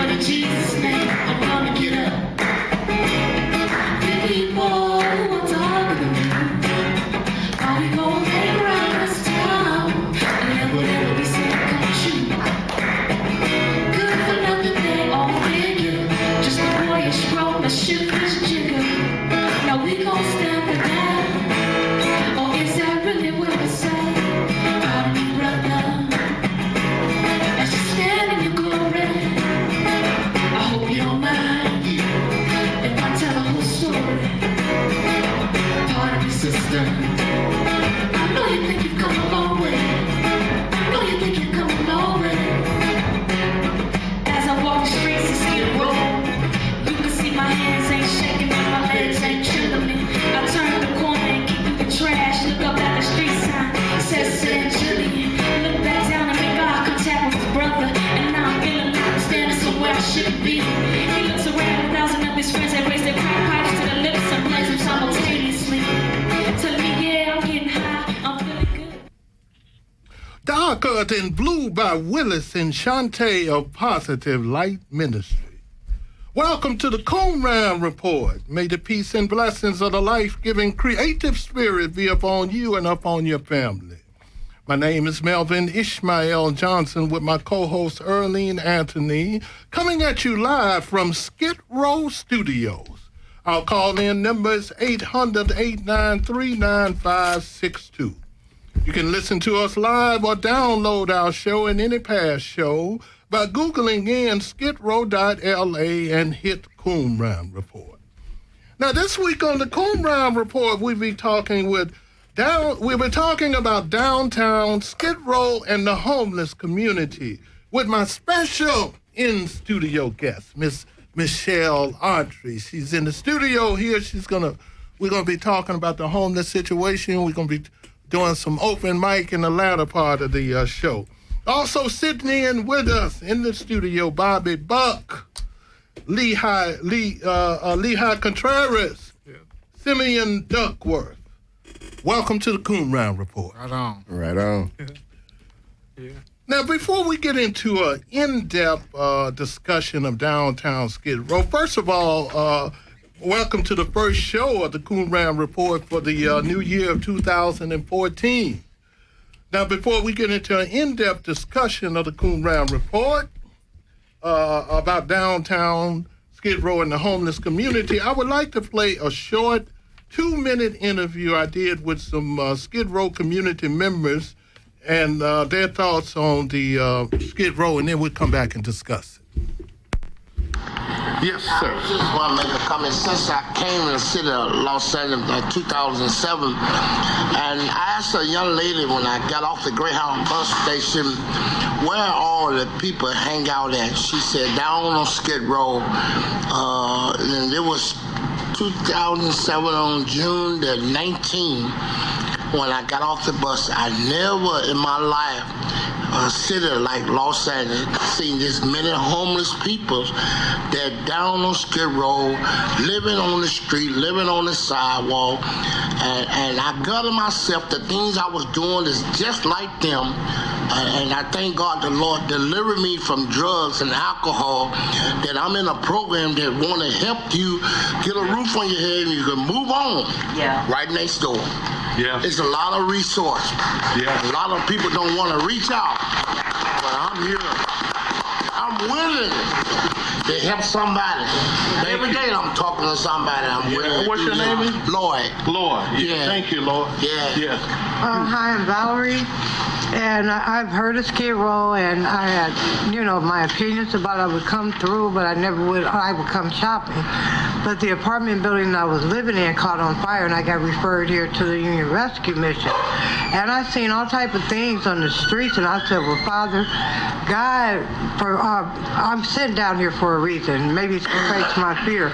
But in Jesus' name, I'm gonna get up. The people who are talking to me, are we gonna hang around this town? And then whatever we say, come shoot. Good for nothing, they all figure. Just a boyish roll, a shiftless jigger. Now we gon' stand for that. Or is that really what we say? Pardon me, brother. As you stand in your glory, I hope you don't mind if I tell a whole story. Pardon me, sister. I know you think you've come a long way. I know you think you've come a long way. As I walk the streets of Skidrow, you can see my hands ain't shaking and my legs ain't trembling me. I turn the corner and keep in the trash. Look up at the street sign, says San Julian. Look back down and make eye contact with his brother. And now I'm feeling like I'm standing somewhere I shouldn't be. He looks around, 1,000 of his friends that raise their crack pipes to the lips and blaze them simultaneously. Telling me, yeah, I'm getting high, I'm feeling good. Darker Than Blue by Willis and Shantae of Positive Light Ministry. Welcome to the Coonran Report. May the peace and blessings of the life-giving creative spirit be upon you and upon your family. My name is Melvin Ishmael Johnson with my co-host Earlene Anthony, coming at you live from Skidrow Studios. Our call-in number is 800-893-9562. You can listen to us live or download our show and any past show by Googling in skidrow.la and hit Coonran Report. Now, this week on the Coonran Report, we'll be talking about downtown Skidrow and the homeless community with my special in-studio guest, Miss Michelle Autry. She's in the studio here. We're gonna be talking about the homeless situation. We're gonna be doing some open mic in the latter part of the show. Also sitting in with us in the studio, Bobby Buck, Lehigh Contreras, Simeon Duckworth. Welcome to the Coonran Report. Right on. Right on. Yeah. Now, before we get into an in-depth discussion of downtown Skidrow, first of all, welcome to the first show of the Coonran Report for the new year of 2014. Now, before we get into an in-depth discussion of the Coonran Report about downtown Skidrow and the homeless community, I would like to play a short 2-minute interview I did with some Skidrow community members and their thoughts on the Skidrow, and then we'll come back and discuss it. Yes, sir. I just want to make a comment. Since I came to the city of Los Angeles in 2007, and I asked a young lady when I got off the Greyhound bus station, where all the people hang out at. She said, down on Skid Row. And it was 2007 on June the 19th when I got off the bus. I never in my life a city like Los Angeles seen this many homeless people that down on Skid Row, living on the street, living on the sidewalk, and I gutted myself. The things I was doing is just like them, and I thank God the Lord delivered me from drugs and alcohol, that I'm in a program that want to help you get a roof on your head and you can move on. Yeah. Right next door. Yeah. It's a lot of resource. Yeah. A lot of people don't want to reach out, but I'm here. I'm willing to help somebody. Every day I'm talking to somebody. I'm willing. What's your name? Lloyd. Lloyd. Yeah. Thank you, Lloyd. Yeah. Yeah. Hi, I'm Valerie, and I've heard of Skid Row, and I had, my opinions about I would come through, but I would come shopping. But the apartment building I was living in caught on fire, and I got referred here to the Union Rescue Mission. And I seen all type of things on the streets, and I said, well, Father, God, I'm sitting down here for a reason. Maybe it's to face my fear.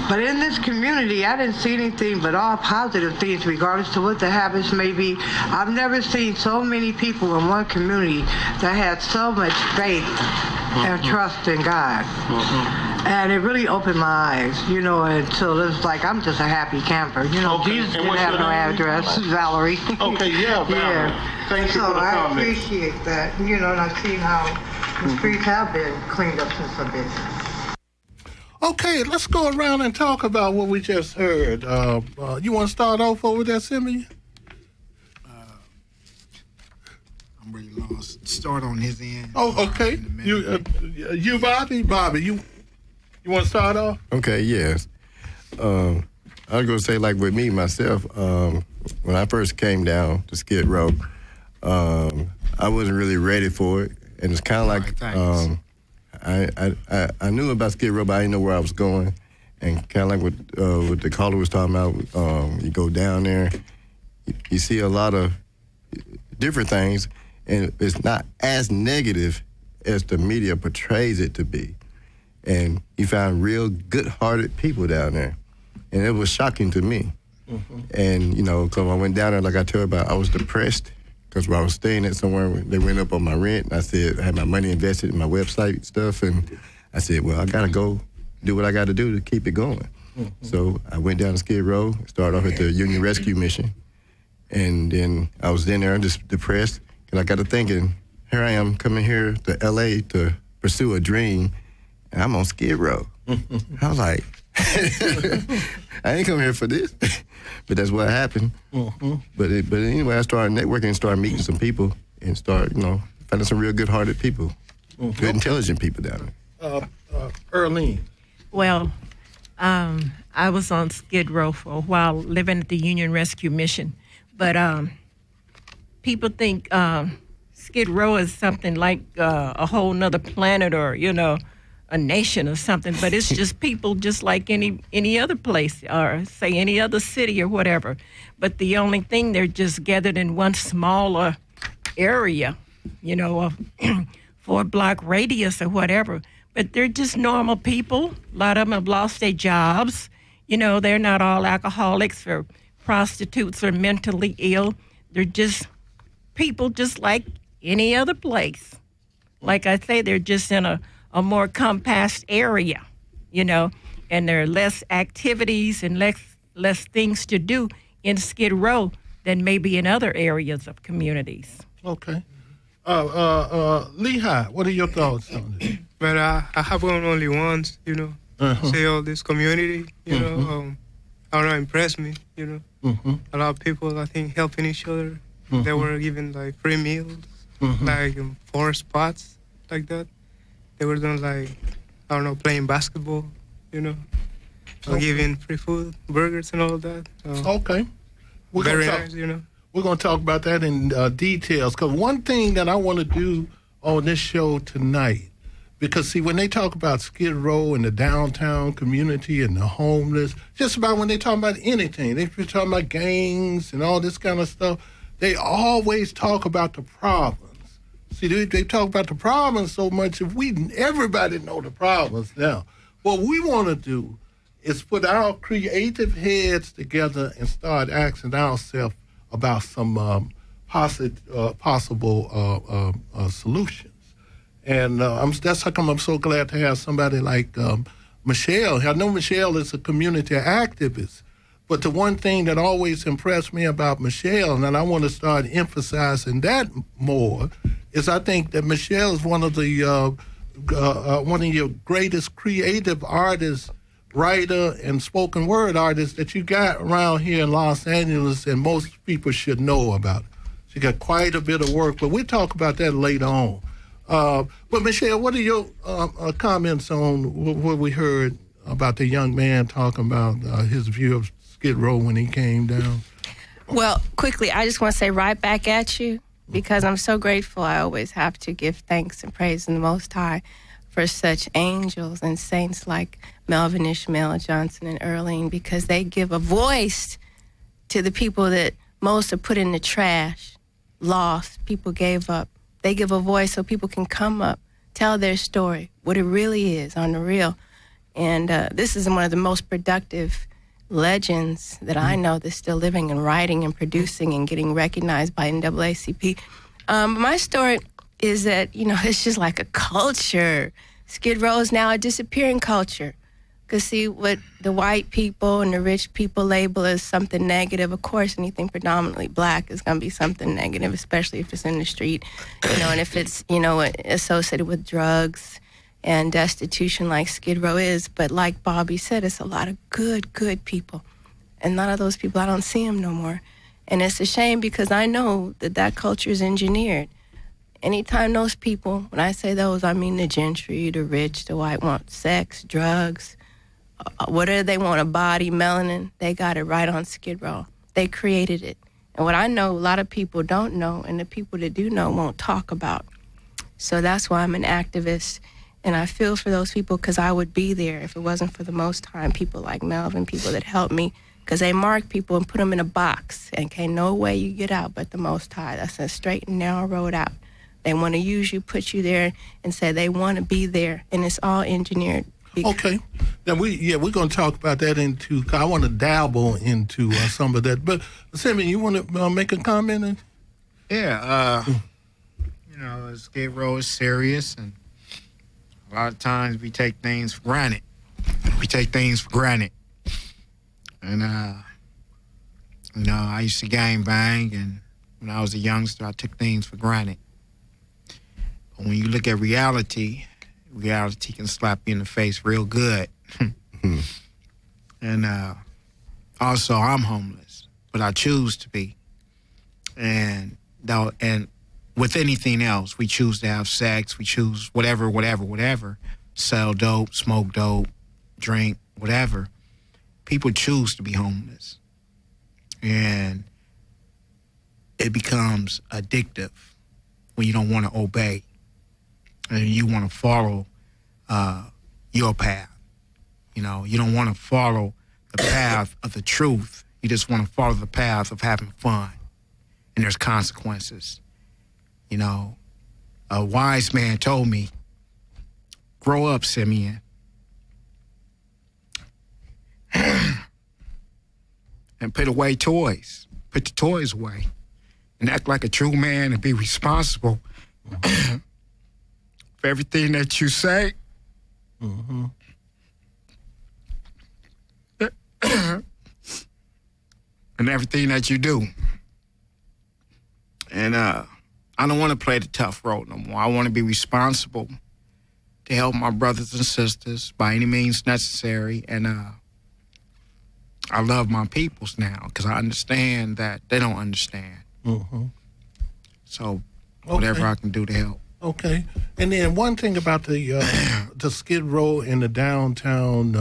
But in this community, I didn't see anything but all positive things, regardless to what the habits may be. I've never seen so many people in one community that had so much faith and trust in God. And it really opened my eyes, until it's like I'm just a happy camper. Okay. Jesus didn't have no address, Valerie. Okay, yeah, Valerie. Yeah. Thank you for the I comment. appreciate that, and I've seen how the streets have been cleaned up since I've been. Okay, let's go around and talk about what we just heard. You want to start off over there, Simeon? I'm really lost. Start on his end. Oh, okay. You, Bobby, you want to start off? Okay, yes. I was going to say, like with me, myself, when I first came down to Skid Row, I wasn't really ready for it. And it's kind of like, I knew about Skid Row, but I didn't know where I was going. And kind of like what the caller was talking about, you go down there, you see a lot of different things, and it's not as negative as the media portrays it to be. And you find real good-hearted people down there. And it was shocking to me. Mm-hmm. And, because I went down there, like I told you about, I was depressed because I was staying at somewhere, they went up on my rent. And I said, I had my money invested in my website stuff. And I said, well, I got to go do what I got to do to keep it going. Mm-hmm. So I went down to Skid Row, started off at the Union Rescue Mission. And then I was in there just depressed. And I got to thinking, here I am coming here to L.A. to pursue a dream. And I'm on Skid Row. I was like, I ain't come here for this. But that's what happened. Mm-hmm. But anyway, I started networking and started meeting some people and started, finding some real good-hearted people, good, intelligent people down there. Earlene. Well, I was on Skid Row for a while, living at the Union Rescue Mission. But people think Skid Row is something like a whole nother planet or, a nation or something, but it's just people just like any other place or say any other city or whatever. But the only thing, they're just gathered in one smaller area, a 4-block radius or whatever. But they're just normal people. A lot of them have lost their jobs. They're not all alcoholics or prostitutes or mentally ill. They're just people just like any other place. Like I say, they're just in a more compact area, and there are less activities and less things to do in Skid Row than maybe in other areas of communities. Okay. Lehigh, what are your thoughts on this? But I have gone only once, say all this community, I don't know, impressed me, A lot of people, I think, helping each other. They were given, like, free meals, like 4 spots, like that. They were doing, like, I don't know, playing basketball, giving free food, burgers and all that. Okay. Very nice, We're going to talk about that in details, because one thing that I want to do on this show tonight, because, see, when they talk about Skid Row and the downtown community and the homeless, just about when they talk about anything, they're talking about gangs and all this kind of stuff, they always talk about the problems. See, they talk about the problems so much. If everybody know the problems now. What we want to do is put our creative heads together and start asking ourselves about some possible solutions. And that's how come I'm so glad to have somebody like Michelle. I know Michelle is a community activist, but the one thing that always impressed me about Michelle, and I want to start emphasizing that more, is I think that Michelle is one of your greatest creative artists, writer, and spoken word artists that you got around here in Los Angeles, and most people should know about. She got quite a bit of work, but we'll talk about that later on. But Michelle, what are your comments on what we heard about the young man talking about his view of Skid Row when he came down? Well, quickly, I just want to say right back at you, because I'm so grateful. I always have to give thanks and praise in the Most High for such angels and saints like Melvin, Ishmael, Johnson, and Earlene, because they give a voice to the people that most are put in the trash, lost, people gave up. They give a voice so people can come up, tell their story, what it really is on the real. And this is one of the most productive legends that I know that's still living and writing and producing and getting recognized by NAACP. My story is that, it's just like a culture. Skid Row is now a disappearing culture. Because, see, what the white people and the rich people label as something negative, of course, anything predominantly black is going to be something negative, especially if it's in the street, and if it's, associated with drugs, and destitution like Skidrow is. But like Bobby said, it's a lot of good people. And none of those people, I don't see them no more. And it's a shame because I know that culture is engineered. Anytime those people, when I say those, I mean the gentry, the rich, the white, want sex, drugs, whatever they want, a body, melanin, they got it right on Skidrow. They created it. And what I know, a lot of people don't know, and the people that do know won't talk about. So that's why I'm an activist. And I feel for those people because I would be there if it wasn't for the Most High, and people like Melvin, people that helped me, because they mark people and put them in a box, and can't no way you get out but the Most High. That's a straight and narrow road out. They want to use you, put you there, and say they want to be there, and it's all engineered. Okay, now we're going to talk about that cause I want to dabble into some of that. But Simeon, you want to make a comment? Yeah, Skidrow is serious, and a lot of times we take things for granted. And I used to gang bang, and when I was a youngster, I took things for granted. But when you look at reality can slap you in the face real good. And also, I'm homeless, but I choose to be. And with anything else, we choose to have sex, we choose whatever, sell dope, smoke dope, drink, whatever. People choose to be homeless. And it becomes addictive when you don't want to obey and you want to follow your path. You don't want to follow the path of the truth. You just want to follow the path of having fun. And there's consequences. A wise man told me, grow up, Simeon. And put away toys. Put the toys away. And act like a true man and be responsible for everything that you say. Mm-hmm. And everything that you do. And I don't want to play the tough road no more. I want to be responsible to help my brothers and sisters by any means necessary. And I love my peoples now because I understand that they don't understand. Mm-hmm. So whatever I can do to help. Okay. And then one thing about the Skidrow and the downtown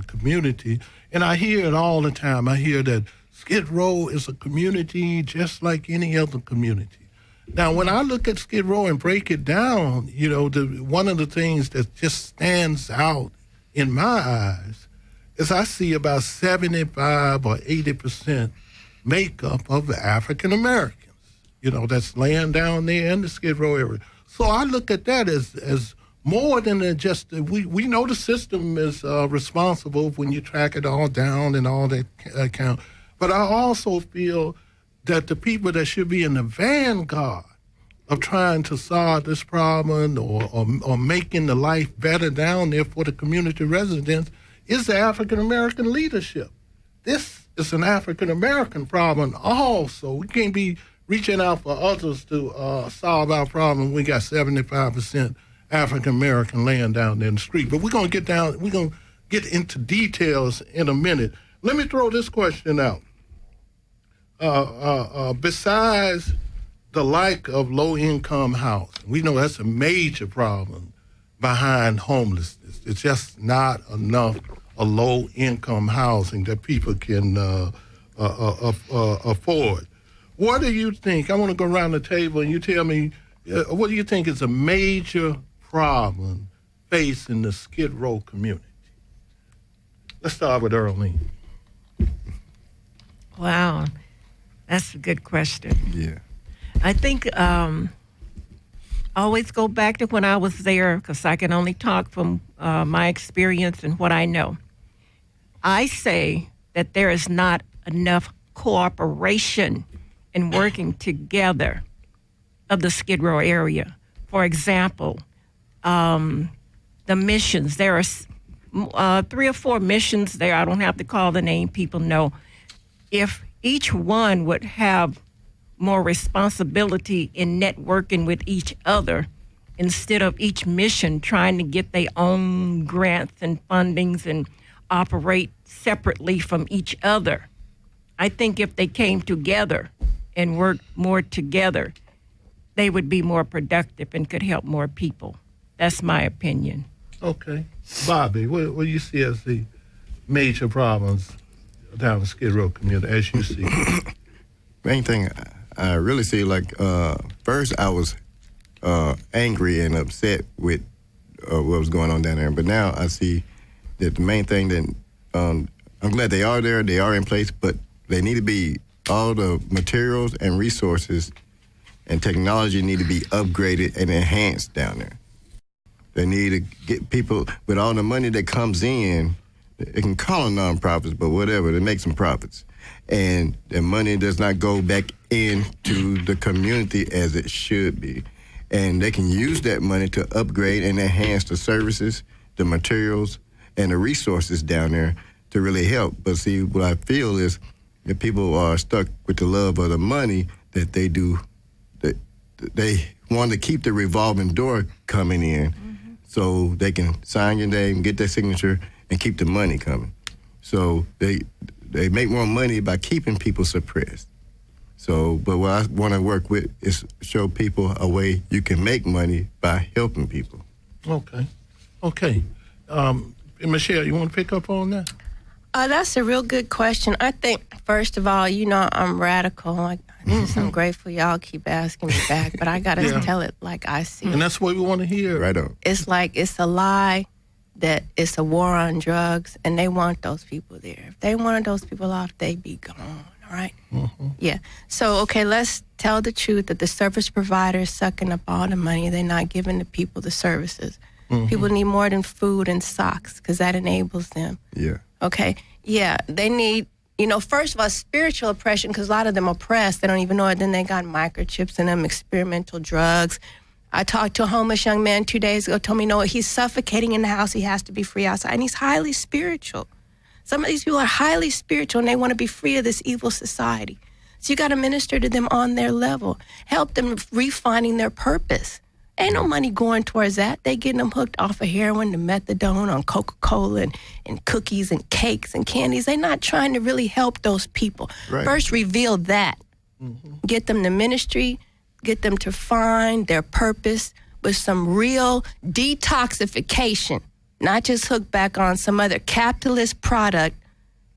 community, and I hear it all the time. I hear that Skidrow is a community just like any other community. Now, when I look at Skidrow and break it down, one of the things that just stands out in my eyes is I see about 75 or 80% makeup of African Americans, that's laying down there in the Skidrow area. So I look at that as more than just, we know the system is responsible when you track it all down and all that account. But I also feel that the people that should be in the vanguard of trying to solve this problem or making the life better down there for the community residents is the African-American leadership. This is an African-American problem also. We can't be reaching out for others to solve our problem. We got 75% African-American laying down there in the street. But we're going to get into details in a minute. Let me throw this question out. Besides the lack of low-income housing, we know that's a major problem behind homelessness. It's just not enough of low-income housing that people can afford. What do you think? I want to go around the table and you tell me, what do you think is a major problem facing the Skidrow community? Let's start with Earlene. Wow, that's a good question. Yeah. I think always go back to when I was there because I can only talk from my experience and what I know. I say that there is not enough cooperation and working together of the Skidrow area. For example, the missions. There are 3 or 4 missions there. I don't have to call the name. People know. If each one would have more responsibility in networking with each other instead of each mission trying to get their own grants and fundings and operate separately from each other. I think if they came together and worked more together, they would be more productive and could help more people. That's my opinion. Okay. Bobby, what do you see as the major problems down the Skid Row community as you see it? Main thing I really see, like, first I was angry and upset with what was going on down there. But now I see that the main thing that I'm glad they are there, they are in place, but they need to be, all the materials and resources and technology need to be upgraded and enhanced down there. They need to get people, with all the money that comes in, they can call them nonprofits, but whatever, they make some profits. And the money does not go back into the community as it should be. And they can use that money to upgrade and enhance the services, the materials, and the resources down there to really help. But see, what I feel is that people are stuck with the love of the money that they do. That they want to keep the revolving door coming in so they can sign your name, get their signature, and keep the money coming. So they make more money by keeping people suppressed. So, but what I want to work with is show people a way you can make money by helping people. Okay. Michelle, you want to pick up on that? That's a real good question. I think, first of all, you know, I'm radical. I'm grateful y'all keep asking me back, but I got to tell it like I see it. And that's what we want to hear. Right on. It's like it's a lie that it's a war on drugs, and they want those people there. If they wanted those people off, they'd be gone, all right? Yeah. So, okay, let's tell the truth that the service provider is sucking up all the money. They're not giving the people the services. People need more than food and socks because that enables them. Yeah. Okay? Yeah, they need, you know, first of all, spiritual oppression, because a lot of them oppressed. They don't even know it. Then they got microchips in them, experimental drugs. I talked to a homeless young man 2 days ago, told me, no, he's suffocating in the house. He has to be free outside. And he's highly spiritual. Some of these people are highly spiritual, and they want to be free of this evil society. So you got to minister to them on their level. Help them refining their purpose. Ain't no money going towards that. They getting them hooked off of heroin to methadone on Coca-Cola and cookies and cakes and candies. They're not trying to really help those people. Right. First, reveal that. Get them to ministry, get them to find their purpose with some real detoxification, not just hook back on some other capitalist product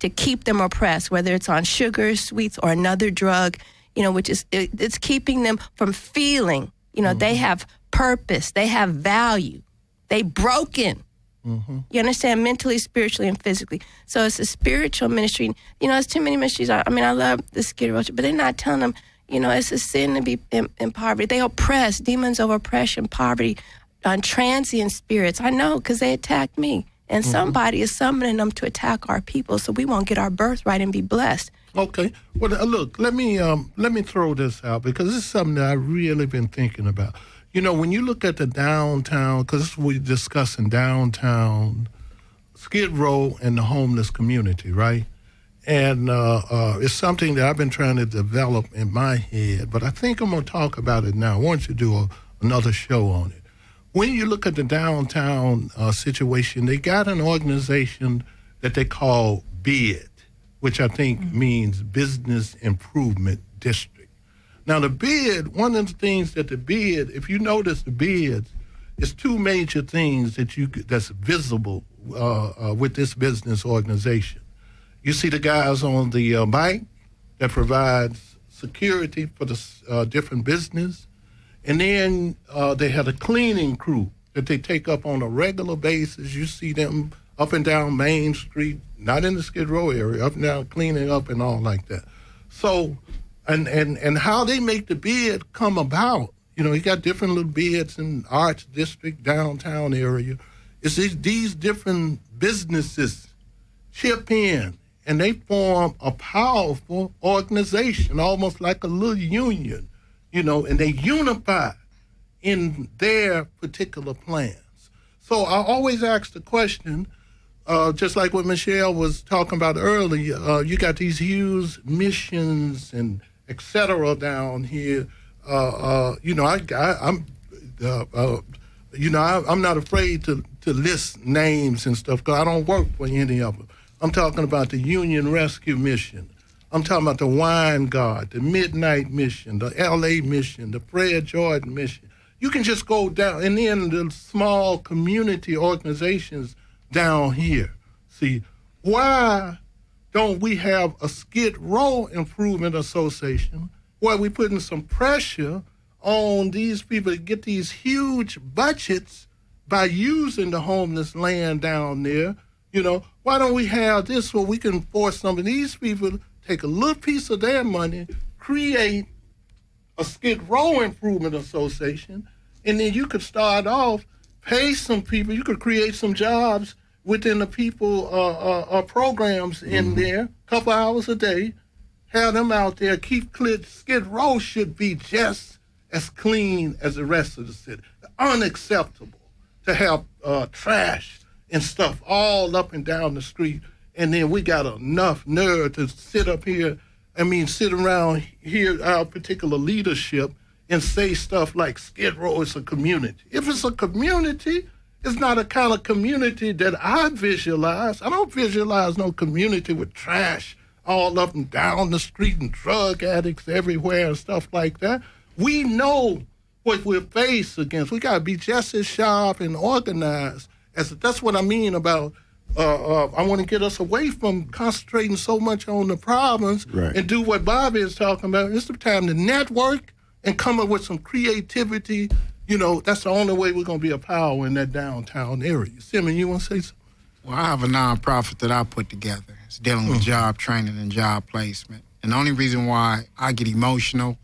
to keep them oppressed, whether it's on sugar, sweets, or another drug, you know, which is, it's keeping them from feeling, you know, they have purpose, they have value, they broken. You understand? Mentally, spiritually, and physically. So it's a spiritual ministry. You know, it's too many ministries. I mean, I love the Skidrow, but they're not telling them, you know, it's a sin to be in poverty. They oppress, demons of oppression, poverty, transient spirits. I know, because they attacked me. And somebody is summoning them to attack our people so we won't get our birthright and be blessed. Okay. Well, look, let me throw this out because this is something that I've really been thinking about. You know, when you look at the downtown, because we're discussing downtown Skid Row and the homeless community, right? And it's something that I've been trying to develop in my head, but I think I'm going to talk about it now. I want you to do another show on it. When you look at the downtown situation, they got an organization that they call BID, which I think means Business Improvement District. Now, the BID, one of the things that the BID, if you notice the BIDs, it's two major things that's visible with this business organization. You see the guys on the bike that provides security for the different business. And then they had a cleaning crew that they take up on a regular basis. You see them up and down Main Street, not in the Skid Row area, up and down cleaning up and all like that. So, and how they make the BID come about, you know, you got different little BIDs in Arts District, downtown area. It's these different businesses chip in and they form a powerful organization, almost like a little union. You know, and they unify in their particular plans. So I always ask the question, just like what Michelle was talking about earlier, you got these huge missions and et cetera down here. You know, I'm not afraid to list names and stuff because I don't work for any of them. I'm talking about the Union Rescue Mission. I'm talking about the Wine Guard, the Midnight Mission, the L.A. Mission, the Fred Jordan Mission. You can just go down, and then the small community organizations down here. See, why don't we have a Skid Row Improvement Association where we putting some pressure on these people to get these huge budgets by using the homeless land down there? Why don't we have this where we can force some of these people to take a little piece of their money, create a Skid Row Improvement Association, and then you could start off, pay some people, you could create some jobs within the people programs in there, a couple hours a day, have them out there, keep clear. Skid Row should be just as clean as the rest of the city. Unacceptable to have trash and stuff all up and down the street, and then we got enough nerve to sit around here, our particular leadership, and say stuff like Skid Row is a community. If it's a community, it's not a kind of community that I visualize. I don't visualize no community with trash all up and down the street and drug addicts everywhere and stuff like that. We know what we're faced against. We got to be just as sharp and organized. That's what I mean about I want to get us away from concentrating so much on the problems and do what Bobby is talking about. It's the time to network and come up with some creativity. That's the only way we're going to be a power in that downtown area. Simon, you want to say something? Well, I have a nonprofit that I put together. It's dealing with job training and job placement. And the only reason why I get emotional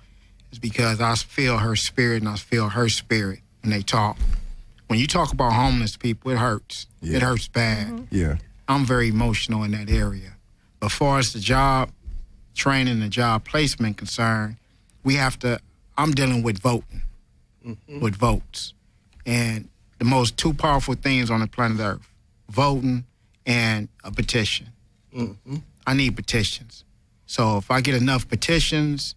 is because I feel her spirit and I feel her spirit when they talk. When you talk about homeless people, it hurts. Yeah. It hurts bad. Yeah. I'm very emotional in that area. But as far as the job training and job placement concerned, I'm dealing with voting, with votes. And the most two powerful things on the planet Earth, voting and a petition. I need petitions. So if I get enough petitions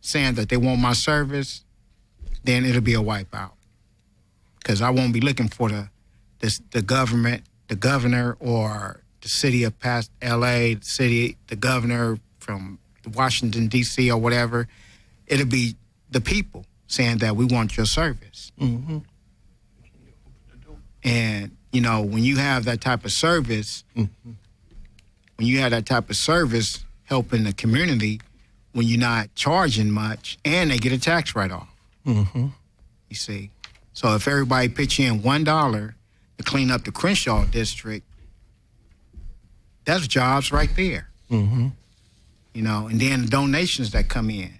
saying that they want my service, then it'll be a wipeout. Because I won't be looking for the government, the governor, or the city of L.A., the governor from Washington, D.C., or whatever. It'll be the people saying that we want your service. And, when you have that type of service, helping the community, when you're not charging much, and they get a tax write-off. You see. So if everybody pitch in $1 to clean up the Crenshaw district, that's jobs right there. And then the donations that come in.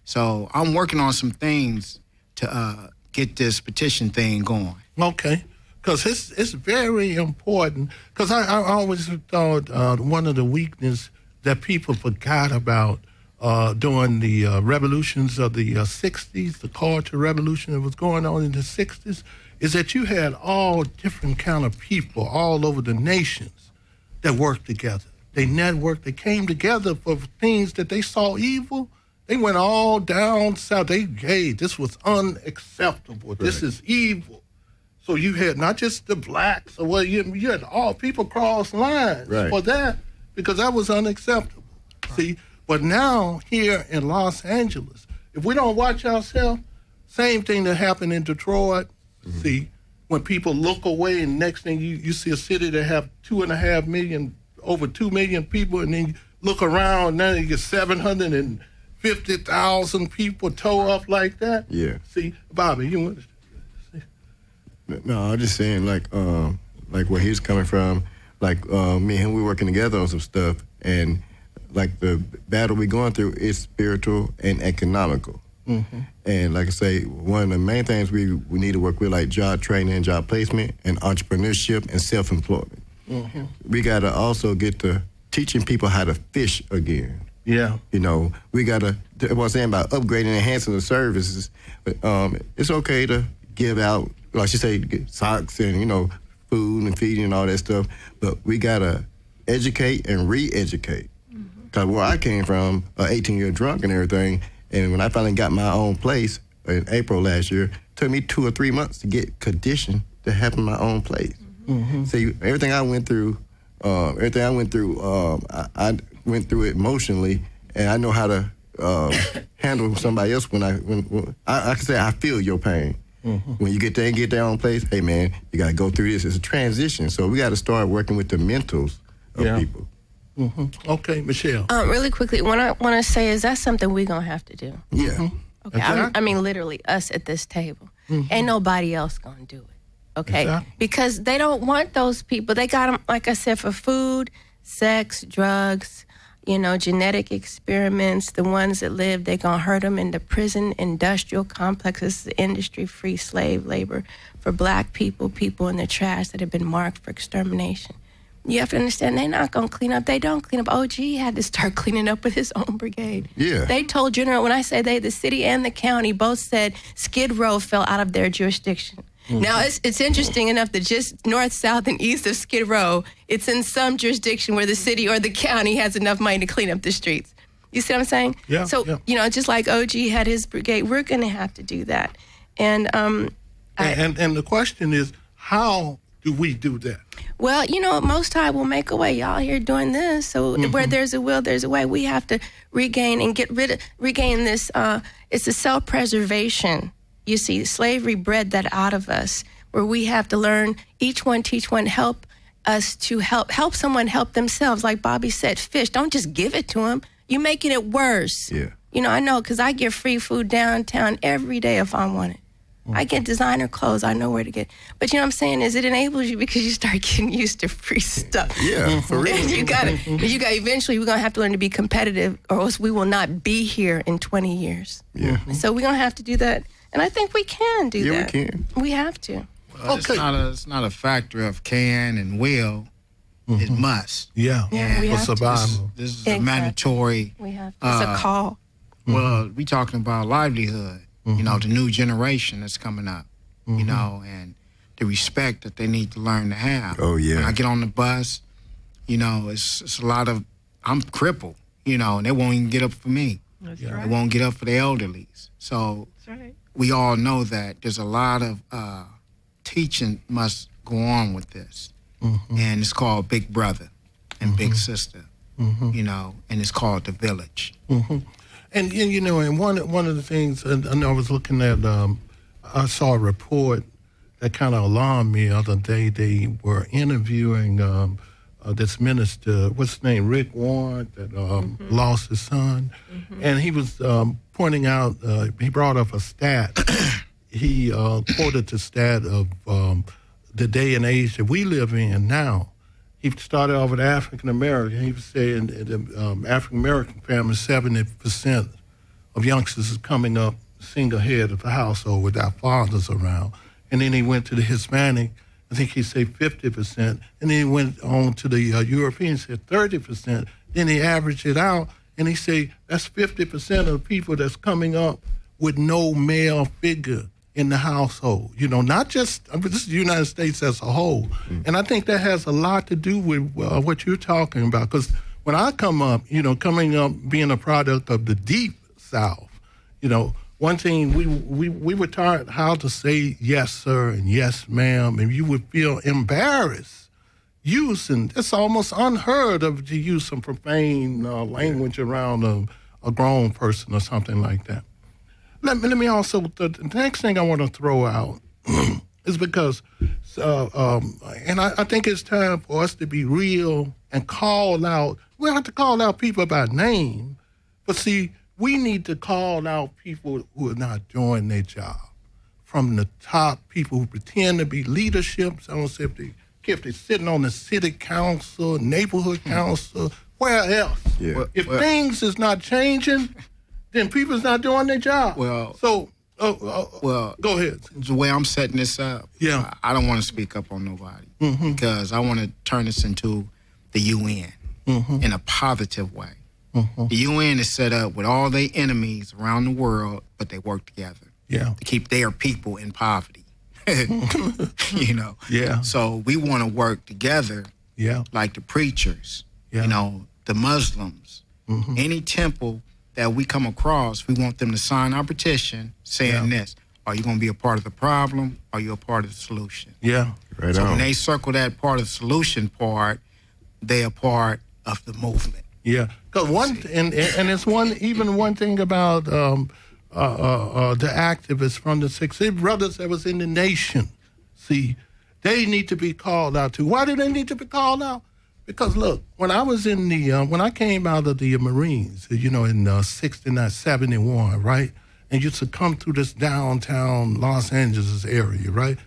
So I'm working on some things to get this petition thing going. Okay. Because it's very important. Because I always thought one of the weaknesses that people forgot about during the revolutions of the 60s, the culture revolution that was going on in the 60s, is that you had all different kind of people all over the nations that worked together. They networked, they came together for things that they saw evil. They went all down south. This was unacceptable. Right. This is evil. So you had not just the blacks, you had all people cross lines for that, because that was unacceptable. See? But now, here in Los Angeles, if we don't watch ourselves, same thing that happened in Detroit. See, when people look away, and next thing you see a city that have 2.5 million, over 2 million people, and then you look around, now you get 750,000 people tore up like that. Yeah. See, Bobby, you want to say? No, I'm just saying, like where he's coming from, me and him, we're working together on some stuff, and like the battle we're going through is spiritual and economical. And like I say, one of the main things we need to work with, like job training and job placement and entrepreneurship and self-employment. We got to also get to teaching people how to fish again. Yeah. We got to, what I'm saying about upgrading and enhancing the services, but it's okay to give out, like you say, socks and, food and feeding and all that stuff, but we got to educate and re-educate. Because where I came from, 18-year drunk and everything, and when I finally got my own place in April last year, took me 2 or 3 months to get conditioned to have my own place. See, everything I went through, I went through it emotionally, and I know how to handle somebody else when I can say I feel your pain. When you get there and get their own place, hey man, you got to go through this. It's a transition, so we got to start working with the mentals of people. Okay, Michelle. Really quickly, what I want to say is that's something we're going to have to do. Yeah. Okay, I mean literally us at this table. Ain't nobody else going to do it. Okay, Exactly. because they don't want those people. They got them, like I said, for food, sex, drugs, genetic experiments. The ones that live, they're going to hurt them in the prison industrial complexes, the industry-free slave labor for black people in the trash that have been marked for extermination. You have to understand, they're not going to clean up. They don't clean up. OG had to start cleaning up with his own brigade. Yeah. They told General, when I say they, the city and the county both said Skid Row fell out of their jurisdiction. Now, it's interesting enough that just north, south, and east of Skid Row, it's in some jurisdiction where the city or the county has enough money to clean up the streets. You see what I'm saying? Yeah, So, yeah. just like OG had his brigade, we're going to have to do that. And And the question is, how do we do that? Well, Most High will make a way. Y'all here doing this. So where there's a will, there's a way. We have to regain this. It's a self-preservation. You see, slavery bred that out of us, where we have to learn, each one teach one, help us to help someone help themselves. Like Bobby said, fish, don't just give it to them. You're making it worse. Yeah. I know, because I get free food downtown every day if I want it. I get designer clothes. I know where to get. But what I'm saying is, it enables you because you start getting used to free stuff. Yeah, for real. And you got eventually we're going to have to learn to be competitive, or else we will not be here in 20 years. Yeah. So we're going to have to do that. And I think we can do that. Yeah, we can. We have to. Well, it's not a factor of can and will. It must. Yeah, Yeah, we for have to. survival. This is Exactly. a mandatory. We have to. It's a call. Well, we talking about livelihood. The new generation that's coming up. And the respect that they need to learn to have. Oh, yeah. When I get on the bus, it's a lot of. I'm crippled. And they won't even get up for me. That's They right. won't get up for the elderlies. So That's right. we all know that there's a lot of teaching must go on with this. And it's called Big Brother and Big Sister, and it's called The Village. And one of the things, and I was looking at, I saw a report that kind of alarmed me the other day. They were interviewing this minister, what's his name, Rick Warren, that lost his son. And he was pointing out, he brought up a stat. He quoted the stat of the day and age that we live in now. He started off with African American. He was saying the African American family, 70% of youngsters is coming up single head of the household without fathers around. And then he went to the Hispanic, I think he said 50%. And then he went on to the European, said 30%. Then he averaged it out, and he said that's 50% of the people that's coming up with no male figure in the household. Not just, this is the United States as a whole. And I think that has a lot to do with what you're talking about. Because when I come up, coming up being a product of the deep South, one thing we were taught how to say yes, sir, and yes, ma'am, and you would feel embarrassed using, it's almost unheard of to use some profane language around a grown person or something like that. Let me also, the next thing I want to throw out is because, and I think it's time for us to be real and call out, we don't have to call out people by name, but see, we need to call out people who are not doing their job. From the top, people who pretend to be leaderships, I don't say if they're sitting on the city council, neighborhood council, where else? Yeah. If things is not changing, then people's not doing their job. Well, so, go ahead. The way I'm setting this up, Yeah. I don't want to speak up on nobody because I want to turn this into the UN in a positive way. The UN is set up with all their enemies around the world, but they work together Yeah. to keep their people in poverty. Yeah. So we want to work together Yeah. like the preachers, Yeah. the Muslims, any temple that we come across, we want them to sign our petition saying this. Are you going to be a part of the problem? Or are you a part of the solution? Yeah. Right So on. when they circle that part of the solution part, they are part of the movement. Yeah, because and it's one thing about the activists from the 6 brothers that was in the nation. See, they need to be called out too. Why do they need to be called out? Because look, when I was in when I came out of the Marines, in 69, 71, right, and used to come through this downtown Los Angeles area, right,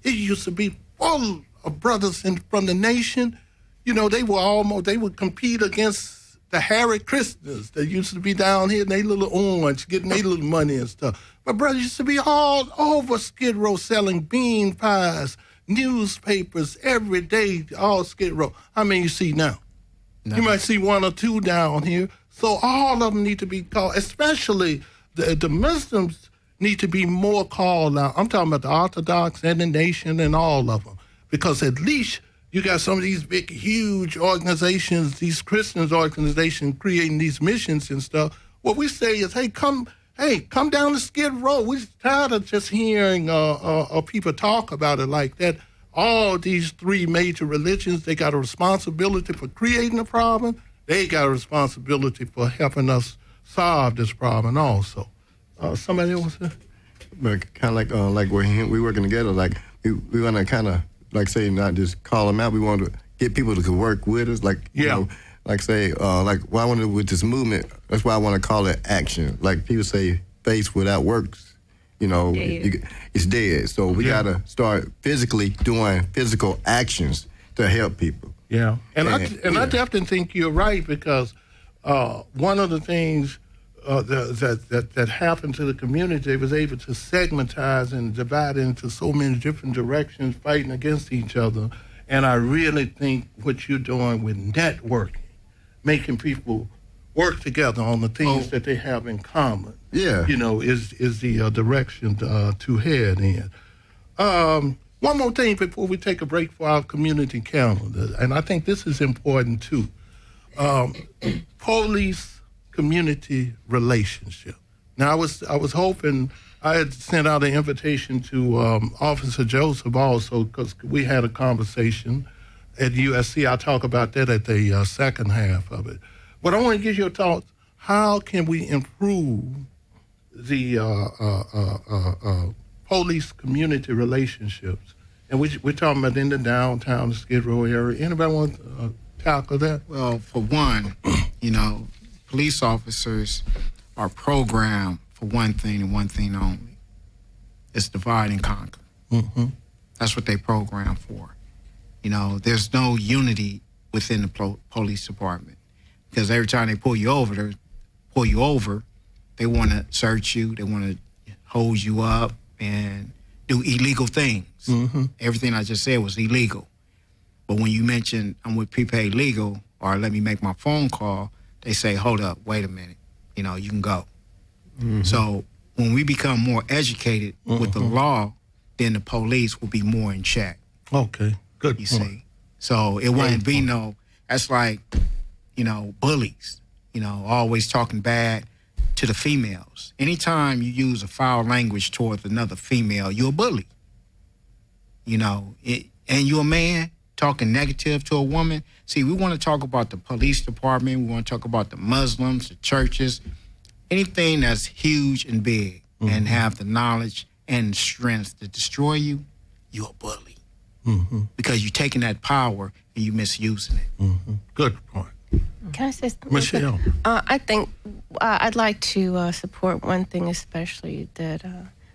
it used to be full of brothers from the nation. They would compete against the Harry Christians that used to be down here in they little orange, getting their little money and stuff. My brother used to be all over Skid Row selling bean pies, newspapers every day, all Skid Row. How many you see now? No. You might see 1 or 2 down here. So all of them need to be called, especially the Muslims need to be more called out. I'm talking about the Orthodox and the nation and all of them. Because at least you got some of these big, huge organizations, these Christians organizations creating these missions and stuff. What we say is, hey, come down to Skid Row. We're tired of just hearing people talk about it like that. All these 3 major religions, they got a responsibility for creating a problem. They got a responsibility for helping us solve this problem also. Somebody else? But kind of like we working together, like we want to kind of, like say, not just call them out. We want to get people to work with us, like like say, like what I want to do with this movement. That's why I want to call it action. Like people say, faith without works, it's dead. So we got to start physically doing physical actions to help people. Yeah, and I definitely think you're right, because one of the things that happened to the community, they was able to segmentize and divide into so many different directions, fighting against each other. And I really think what you're doing with networking, making people work together on the things that they have in common, is the direction to head in. One more thing before we take a break for our community calendar, and I think this is important too. Police-community relationship. Now, I was hoping, I had sent out an invitation to Officer Joseph also, because we had a conversation at USC. I'll talk about that at the second half of it. But I want to get your thoughts. How can we improve the police-community relationships? And we're talking about in the downtown Skid Row area. Anybody want to tackle that? Well, for one, police officers are programmed for one thing and one thing only. It's divide and conquer. Mm-hmm. That's what they program for. There's no unity within the police department, because every time they pull you over, they want to search you, they want to hold you up and do illegal things. Mm-hmm. Everything I just said was illegal. But when you mention I'm with prepaid legal, or let me make my phone call, they say, hold up, wait a minute, you can go. Mm-hmm. So when we become more educated with the law, then the police will be more in check. Okay, good You point. see? So it won't be that's like, bullies, always talking bad to the females. Anytime you use a foul language towards another female, you're a bully. And you're a man talking negative to a woman. See, we want to talk about the police department. We want to talk about the Muslims, the churches, anything that's huge and big and have the knowledge and strength to destroy you, you're a bully. Mm-hmm. Because you're taking that power and you're misusing it. Mm-hmm. Good point. Can I say something? Michelle. I think I'd like to support one thing especially that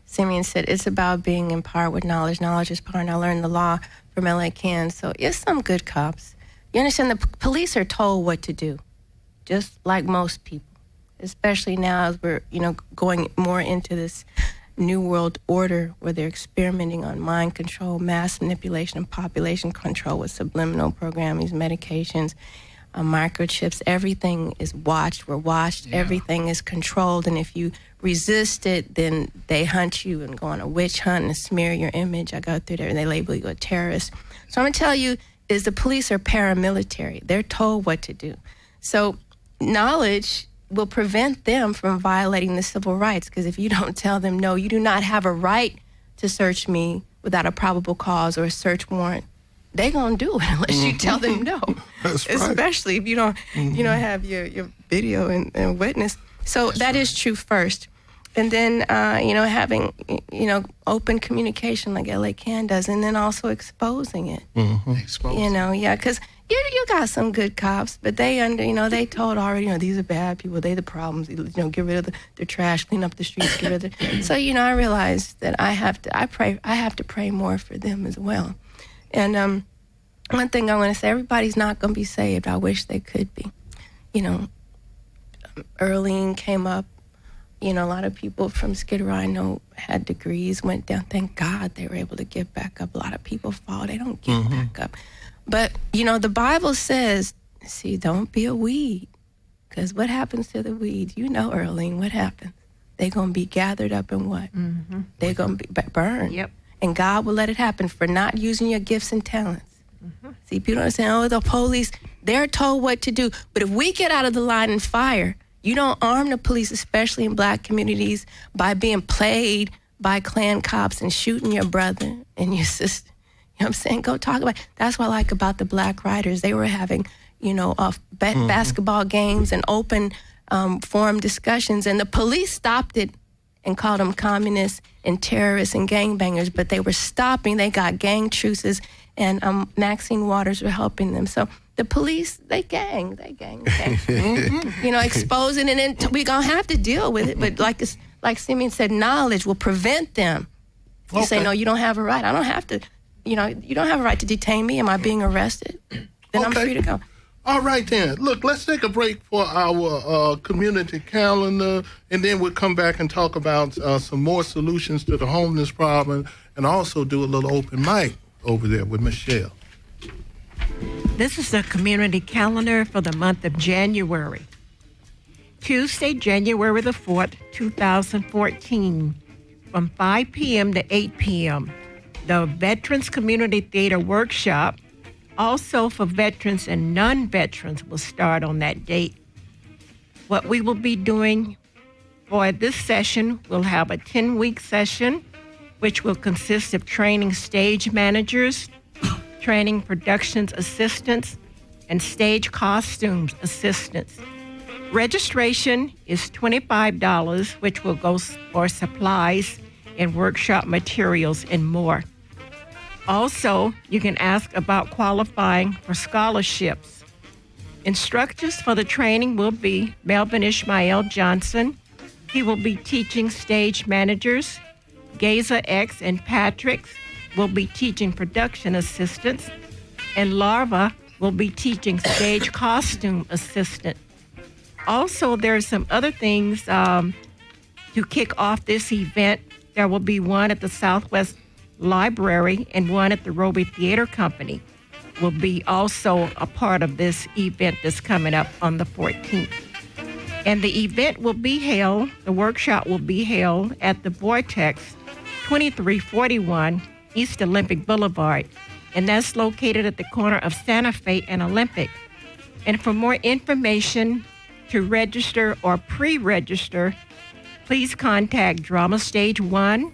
Simeon said. It's about being empowered with knowledge. Knowledge is power, and I learned the law from L.A. Ken. So it's some good cops. You understand, the police are told what to do, just like most people, especially now as we're, going more into this new world order where they're experimenting on mind control, mass manipulation, and population control with subliminal programming, medications, microchips. Everything is watched. We're watched. Yeah. Everything is controlled. And if you resist it, then they hunt you and go on a witch hunt and smear your image. I go through there and they label you a terrorist. So I'm going to tell you is the police are paramilitary. They're told what to do. So knowledge will prevent them from violating the civil rights. Because if you don't tell them, no, you do not have a right to search me without a probable cause or a search warrant, they're going to do it unless you tell them no. That's right. Especially if you don't have your video and witness. So that is true first. And then, having, open communication like LA Can does, and then also exposing it. Because you got some good cops, but they they told already, these are bad people, they the problems, get rid of the trash, clean up the streets, get rid of the... So, I realized that I have to pray more for them as well. And one thing I want to say, everybody's not going to be saved. I wish they could be. Earlene came up. A lot of people from Skidrow I know had degrees, went down. Thank God they were able to get back up. A lot of people fall. They don't get back up. But, the Bible says, see, don't be a weed. Because what happens to the weeds? Earlene, what happens? They're going to be gathered up and what? Mm-hmm. They're going to be burned. Yep. And God will let it happen for not using your gifts and talents. Mm-hmm. See, people are saying, the police, they're told what to do. But if we get out of the line and fire, you don't arm the police, especially in black communities, by being played by Klan cops and shooting your brother and your sister. You know what I'm saying? Go talk about it. That's what I like about the Black Riders. They were having, basketball games and open forum discussions, and the police stopped it and called them communists and terrorists and gangbangers, but they were stopping. They got gang truces, and Maxine Waters were helping them. So the police, they gang. Exposing it, and we're going to have to deal with it. But like Simeon said, knowledge will prevent them. You say, no, you don't have a right. I don't have to, you don't have a right to detain me. Am I being arrested? Then I'm free to go. All right, then. Look, let's take a break for our community calendar, and then we'll come back and talk about some more solutions to the homeless problem, and also do a little open mic over there with Michelle. This is the community calendar for the month of January. Tuesday, January the 4th, 2014, from 5 p.m. to 8 p.m., the Veterans Community Theater Workshop, also for veterans and non-veterans, will start on that date. What we will be doing for this session, we'll have a 10-week session, which will consist of training stage managers, training productions assistants, and stage costumes assistants. Registration is $25, which will go for supplies and workshop materials and more. Also, you can ask about qualifying for scholarships. Instructors for the training will be Melvin Ishmael Johnson. He will be teaching stage managers. Gaza X and Patrick will be teaching production assistants. And Larva will be teaching stage costume assistant. Also, there are some other things to kick off this event. There will be one at the Southwest Library and one at the Roby Theater Company will be also a part of this event that's coming up on the 14th. And the event will be held, the workshop will be held at the Vortex, 2341 East Olympic Boulevard, and that's located at the corner of Santa Fe and Olympic. And for more information to register or pre-register, please contact Drama Stage 1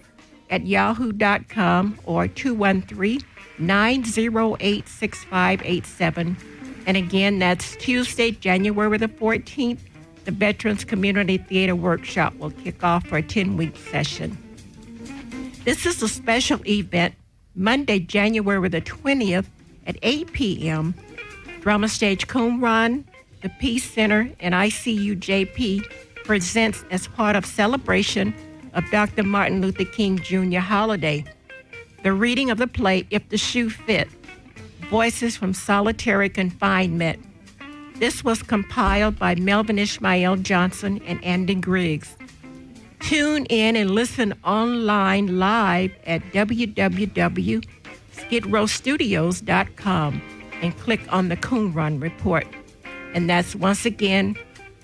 at yahoo.com or 213-908-6587. And again, that's Tuesday, January the 14th. The Veterans Community Theater Workshop will kick off for a 10-week session. This is a special event, Monday, January the 20th at 8 p.m. Drama Stage Qumran, the Peace Center, and ICUJP presents as part of celebration of Dr. Martin Luther King Jr. holiday, the reading of the play, If the Shoe Fit, Voices from Solitary Confinement. This was compiled by Melvin Ishmael Johnson and Andy Griggs. Tune in and listen online live at www.skidrowstudios.com and click on the Qumran Report. And that's once again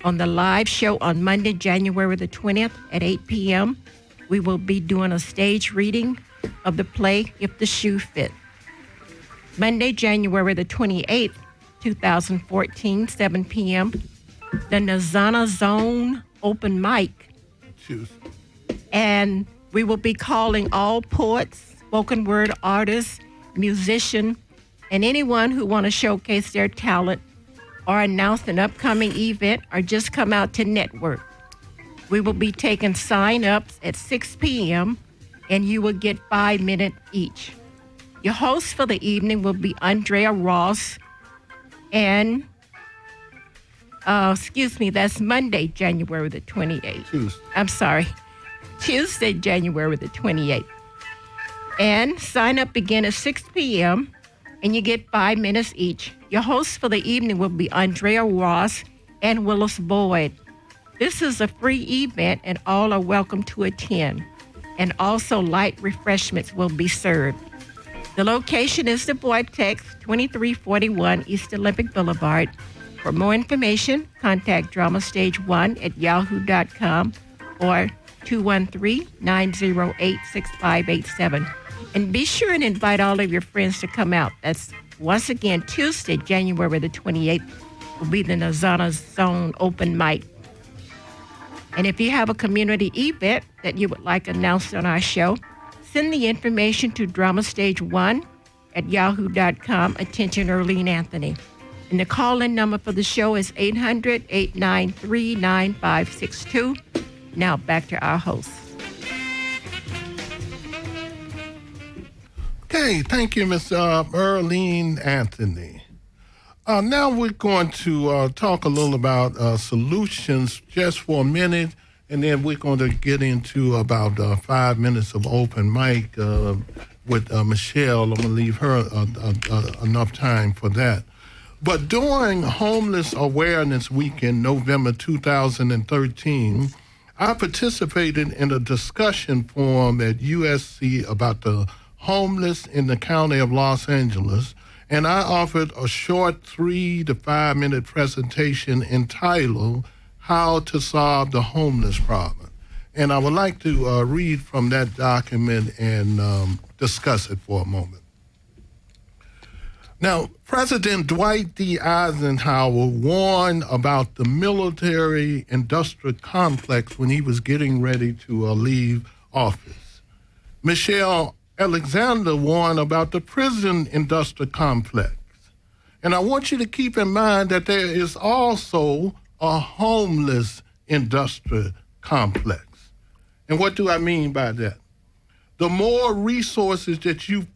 on the live show on Monday, January the 20th at 8 p.m. We will be doing a stage reading of the play, If the Shoe Fit. Monday, January the 28th, 2014, 7 p.m., the Nazana Zone open mic. Tuesday. And we will be calling all poets, spoken word artists, musicians, and anyone who want to showcase their talent or announce an upcoming event or just come out to network. We will be taking sign-ups at 6 p.m., and you will get 5 minutes each. Your host for the evening will be Andrea Ross, and, that's Monday, January the 28th. Tuesday. I'm sorry, Tuesday, January the 28th. And sign-up begin at 6 p.m., and you get 5 minutes each. Your hosts for the evening will be Andrea Ross and Willis Boyd. This is a free event, and all are welcome to attend. And also light refreshments will be served. The location is the Vortex, 2341 East Olympic Boulevard. For more information, contact dramastage1@yahoo.com or 213-908-6587. And be sure and invite all of your friends to come out. That's, once again, Tuesday, January the 28th, will be the Nazana Zone open mic. And if you have a community event that you would like announced on our show, send the information to dramastage1@yahoo.com. Attention, Earlene Anthony. And the call-in number for the show is 800-893-9562. Now back to our host. Okay, thank you, Ms. Earlene Anthony. Now we're going to talk a little about solutions just for a minute, and then we're going to get into about 5 minutes of open mic with Michelle. I'm going to leave her enough time for that. But during Homeless Awareness Week in November 2013, I participated in a discussion forum at USC about the homeless in the county of Los Angeles, and I offered a short 3 to 5 minute presentation entitled How to Solve the Homeless Problem. And I would like to read from that document and discuss it for a moment. Now, President Dwight D. Eisenhower warned about the military-industrial complex when he was getting ready to leave office. Michelle Alexander warned about the prison industrial complex. And I want you to keep in mind that there is also a homeless industrial complex. And what do I mean by that? The more resources that you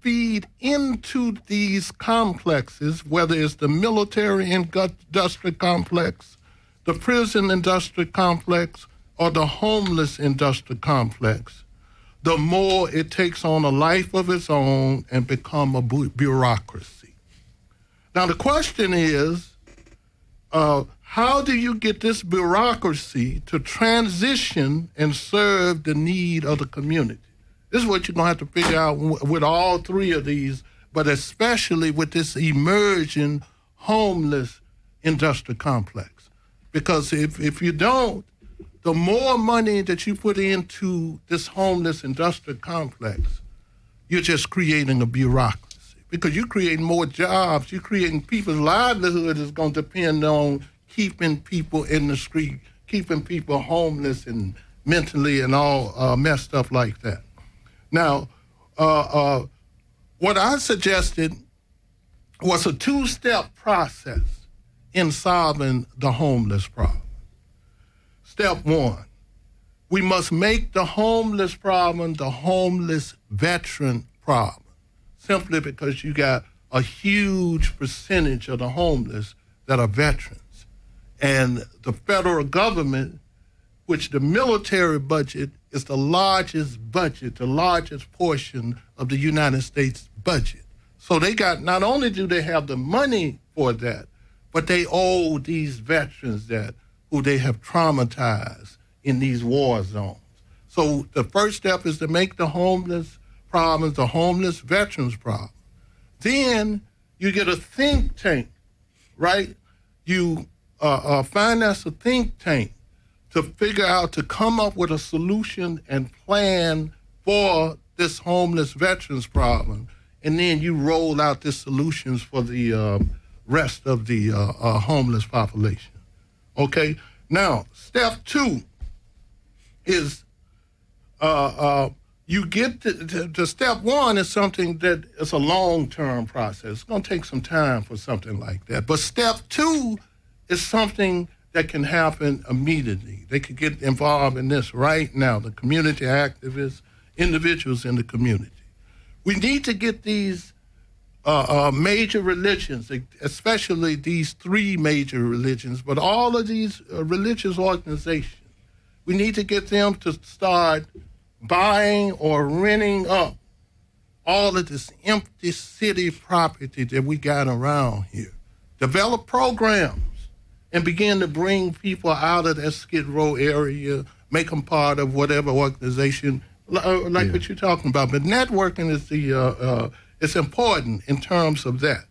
feed into these complexes, whether it's the military industrial complex, the prison industrial complex, or the homeless industrial complex, the more it takes on a life of its own and become a bureaucracy. Now, the question is, how do you get this bureaucracy to transition and serve the need of the community? This is what you're going to have to figure out with all three of these, but especially with this emerging homeless industrial complex. Because if you don't, the more money that you put into this homeless industrial complex, you're just creating a bureaucracy. Because you're creating more jobs, you're creating people's livelihood is going to depend on keeping people in the street, keeping people homeless and mentally and all messed up like that. Now, what I suggested was a 2-step process in solving the homeless problem. Step 1, we must make the homeless problem the homeless veteran problem, simply because you got a huge percentage of the homeless that are veterans. And the federal government, which the military budget is the largest budget, the largest portion of the United States budget. So they got, not only do they have the money for that, but they owe these veterans that who they have traumatized in these war zones. So the first step is to make the homeless problem the homeless veterans problem. Then you get a think tank, right? You finance a think tank to figure out, to come up with a solution and plan for this homeless veterans problem. And then you roll out the solutions for the rest of the homeless population. Okay. Now, step 2 is you get to step 1 is something that is a long-term process. It's going to take some time for something like that. But step 2 is something that can happen immediately. They could get involved in this right now, the community activists, individuals in the community. We need to get these major religions, especially these 3 major religions, but all of these religious organizations, we need to get them to start buying or renting up all of this empty city property that we got around here. Develop programs and begin to bring people out of that Skid Row area, make them part of whatever organization, like what you're talking about. But networking is it's important in terms of that.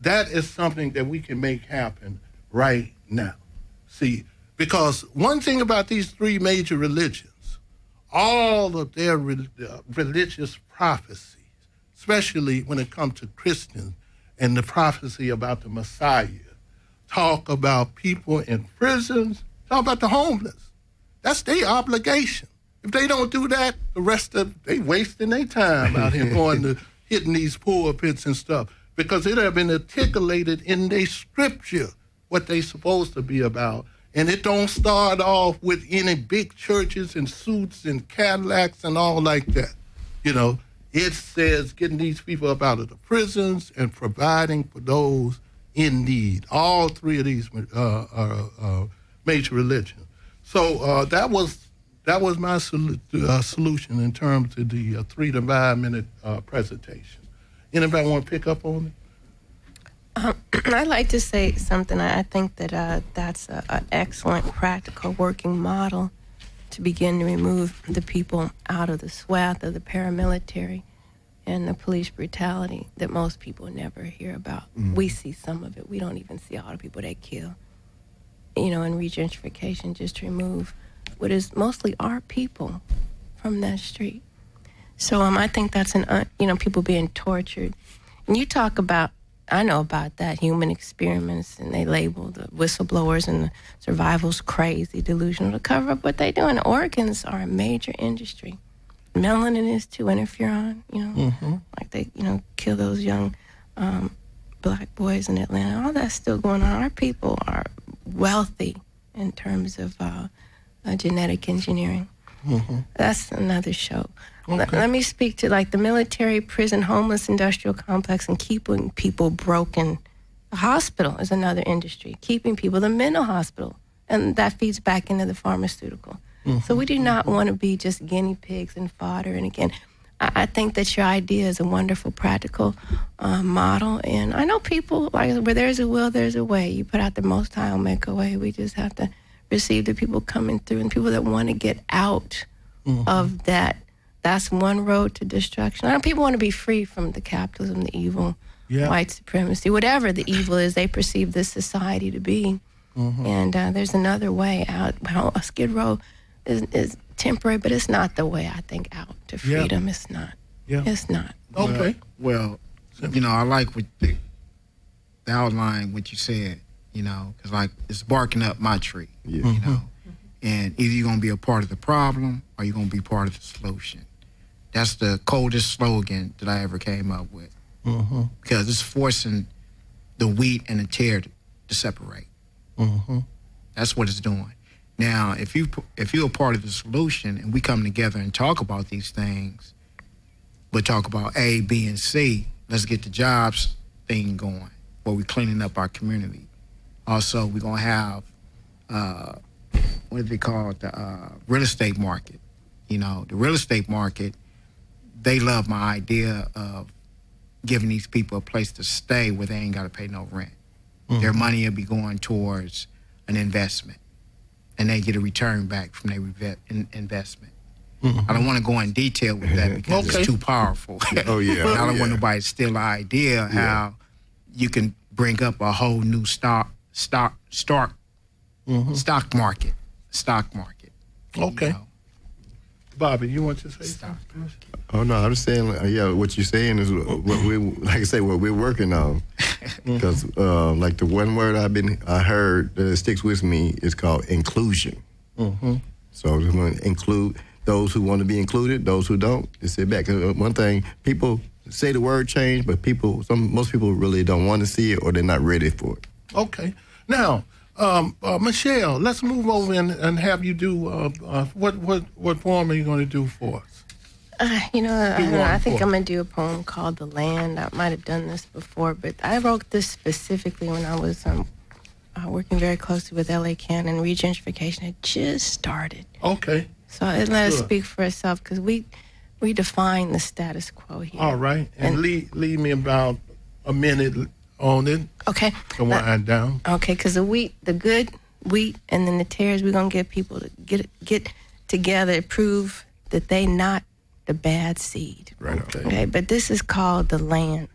That is something that we can make happen right now. See, because one thing about these 3 major religions, all of their religious prophecies, especially when it comes to Christians and the prophecy about the Messiah, talk about people in prisons, talk about the homeless. That's their obligation. If they don't do that, the rest of they wasting their time out here going to hitting these pulpits and stuff, because it have been articulated in their scripture what they supposed to be about. And it don't start off with any big churches and suits and Cadillacs and all like that. You know, it says getting these people up out of the prisons and providing for those in need. All 3 of these major religions. So that was my solution in terms of the 3 to 5 minute presentation. Anybody want to pick up on it? I'd like to say something. I think that that's an excellent practical working model to begin to remove the people out of the swath of the paramilitary and the police brutality that most people never hear about. We see some of it. We don't even see all the people they kill. You know, in regentrification, just to remove what is mostly our people from that street. So I think that's people being tortured. And you talk about, I know about that, human experiments, and they label the whistleblowers and the survivals crazy, delusional, to cover up what they do. And organs are a major industry. Melanin is too, interferon, like they, kill those young black boys in Atlanta. All that's still going on. Our people are wealthy in terms of genetic engineering. That's another show. Okay. Let me speak to the military, prison, homeless industrial complex, and keeping people broken. The hospital is another industry. Keeping people, the mental hospital, and that feeds back into the pharmaceutical. So we do not want to be just guinea pigs and fodder. And again, I think that your idea is a wonderful, practical model. And I know people, where there's a will, there's a way. You put out the Most High will make a way. We just have to receive the people coming through and people that want to get out of that. That's one road to destruction. I know people want to be free from the capitalism, the evil, white supremacy, whatever the evil is they perceive this society to be. And there's another way out. Skid Row is temporary, but it's not the way I think out to freedom. It's not. It's not. Okay. Well, I like what the outline, what you said, because it's barking up my tree, and either you're going to be a part of the problem or you're going to be part of the solution. That's the coldest slogan that I ever came up with, because it's forcing the wheat and the tear to separate. That's what it's doing. Now, if you're a part of the solution and we come together and talk about these things, we'll talk about A, B, and C. Let's get the jobs thing going, where we're cleaning up our community. Also, we're gonna have what do they call it? The real estate market. The real estate market. They love my idea of giving these people a place to stay where they ain't got to pay no rent. Their money will be going towards an investment, and they get a return back from their investment. I don't want to go in detail with that because it's too powerful. Oh, yeah. I don't want nobody to steal the idea how you can bring up a whole new stock market. Okay. Bobby, you want to say something? Oh no, I'm just saying. What you're saying is what we, like I say, what we're working on. Because like the one word I heard that sticks with me is called inclusion. Mm-hmm. So we're going to include those who want to be included, those who don't. Just sit back. 'Cause one thing, people say the word change, but most people really don't want to see it, or they're not ready for it. Okay. Now, Michelle, let's move over and have you do what poem are you going to do for us? I think I'm going to do a poem called The Land. I might have done this before, but I wrote this specifically when I was working very closely with L.A. County, and regentrification had just started. Okay. So it let us speak for itself, because we define the status quo here. All right. And lead me about a minute on it. Okay. To wind down. Okay, because the good wheat, and then the tares, we're going to get people to get together, prove that they not the bad seed. Right. Okay, but this is called the land.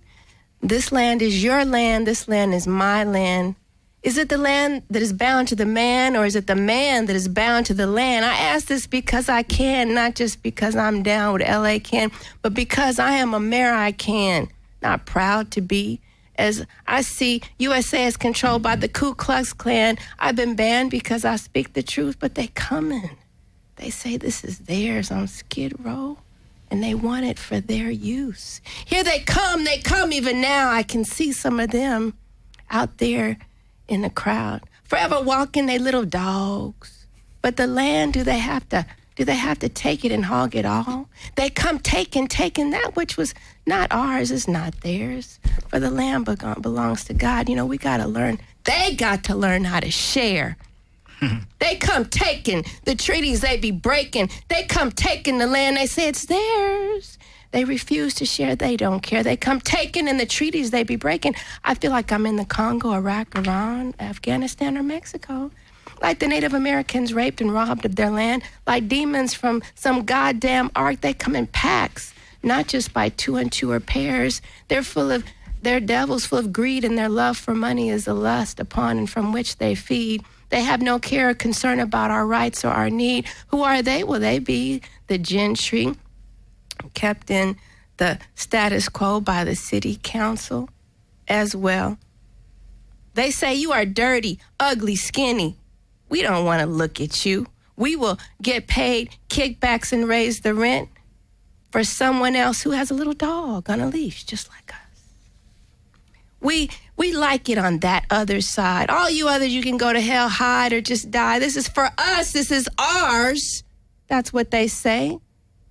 This land is your land. This land is my land. Is it the land that is bound to the man, or is it the man that is bound to the land? I ask this because I can, not just because I'm down with L.A. Can, but because I am American, not proud to be. As I see USA is controlled by the Ku Klux Klan, I've been banned because I speak the truth, but they coming. They say this is theirs on Skid Row, and they want it for their use. Here they come even now. I can see some of them out there in the crowd, forever walking their little dogs. But the land, do they have to take it and hog it all? They come taking that which was not ours is not theirs. For the land belongs to God. We got to learn. They got to learn how to share. They come taking the treaties they be breaking. They come taking the land. They say it's theirs. They refuse to share. They don't care. They come taking in the treaties they be breaking. I feel like I'm in the Congo, Iraq, Iran, Afghanistan, or Mexico. Like the Native Americans raped and robbed of their land. Like demons from some goddamn ark, they come in packs, not just by 2 and 2 or pairs. They're devils full of greed, and their love for money is a lust upon and from which they feed. They have no care or concern about our rights or our need. Who are they? Will they be the gentry kept in the status quo by the city council as well? They say you are dirty, ugly, skinny. We don't want to look at you. We will get paid kickbacks and raise the rent for someone else who has a little dog on a leash, just like us. We like it on that other side. All you others, you can go to hell, hide, or just die. This is for us. This is ours. That's what they say.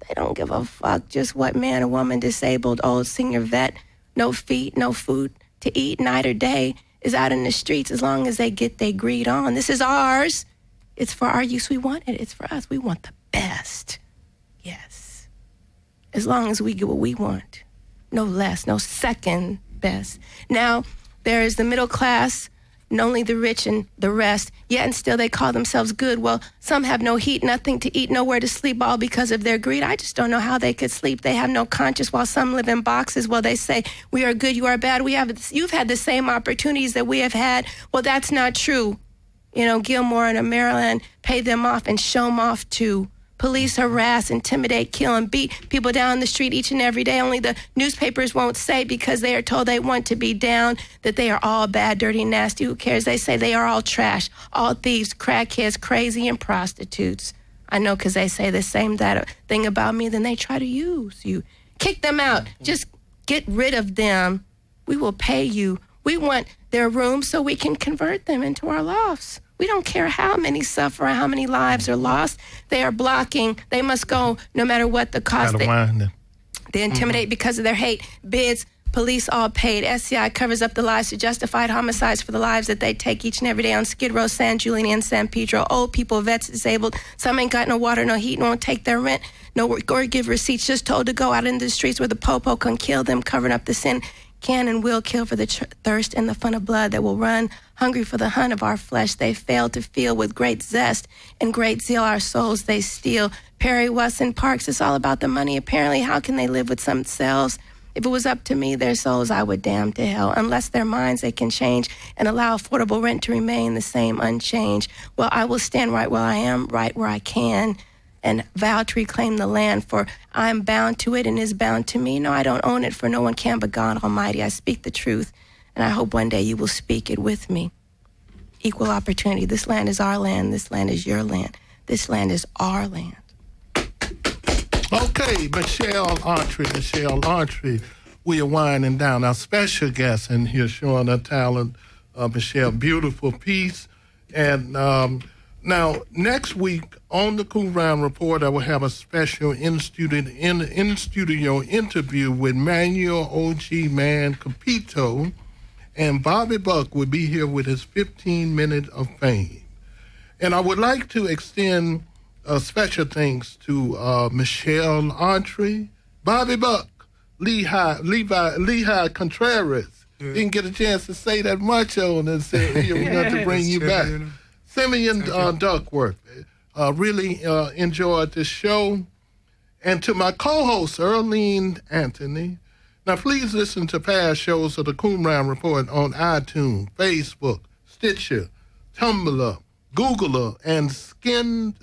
They don't give a fuck just what man or woman, disabled, old, senior, vet, no feet, no food to eat night or day is out in the streets, as long as they get their greed on. This is ours. It's for our use. We want it. It's for us. We want the best. Yes. As long as we get what we want. No less, no second best. Now, there is the middle class, and only the rich and the rest, yet and still they call themselves good. Well, some have no heat, nothing to eat, nowhere to sleep, all because of their greed. I just don't know how they could sleep. They have no conscience, while some live in boxes. Well, they say, we are good, you are bad. You've had the same opportunities that we have had. Well, that's not true. Gilmore and Maryland pay them off and show them off too. Police harass, intimidate, kill, and beat people down the street each and every day. Only the newspapers won't say, because they are told they want to be down, that they are all bad, dirty, nasty. Who cares? They say they are all trash, all thieves, crackheads, crazy, and prostitutes. I know, because they say the same thing about me, then they try to use you. Kick them out. Just get rid of them. We will pay you. We want their rooms so we can convert them into our lofts. We don't care how many suffer, how many lives are lost. They are blocking. They must go no matter what the cost. They intimidate because of their hate. Bids, police all paid. SCI covers up the lies to justified homicides for the lives that they take each and every day on Skid Row, San Julian, and San Pedro. Old people, vets, disabled. Some ain't got no water, no heat, won't take their rent, or give receipts, just told to go out into the streets where the popo can kill them, covering up the sin. Can and will kill for the thirst and the fun of blood that will run, hungry for the hunt of our flesh. They fail to feel with great zest and great zeal our souls they steal. Perry, Wesson, Parks, it's all about the money. Apparently, how can they live with themselves? If it was up to me, their souls I would damn to hell. Unless their minds they can change and allow affordable rent to remain the same unchanged. Well, I will stand right where I am, right where I can. and vow to reclaim the land, for I am bound to it and is bound to me. No, I don't own it, for no one can but God Almighty. I speak the truth, and I hope one day you will speak it with me. Equal opportunity. This land is our land. This land is your land. This land is our land. Okay, Michelle Autry, we are winding down. Our special guest in here showing her talent, Michelle, beautiful piece. And now, next week on the Cool Round Report, I will have a special in-studio interview with Manuel O.G. Man Capito, and Bobby Buck will be here with his 15 minutes of fame. And I would like to extend special thanks to Michelle Autry, Bobby Buck, Lehigh Contreras. Didn't get a chance to say that much on and say, here, we're going to bring you back. Simeon Duckworth, really enjoyed this show. And to my co-host, Earlene Anthony, now please listen to past shows of the Coon Round Report on iTunes, Facebook, Stitcher, Tumblr, Googler, and Skidrow.la.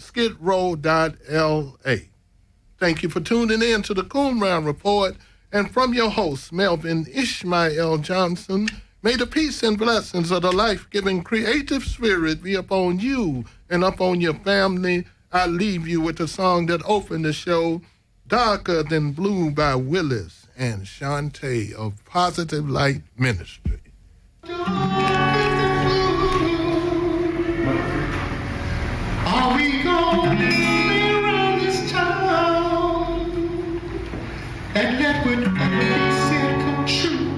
Thank you for tuning in to the Coon Round Report. And from your host, Melvin Ishmael Johnson, may the peace and blessings of the life-giving creative spirit be upon you and upon your family. I leave you with the song that opened the show, Darker Than Blue by Willis and Shantae of Positive Light Ministry. Are we going around this town and let whatever we said come true?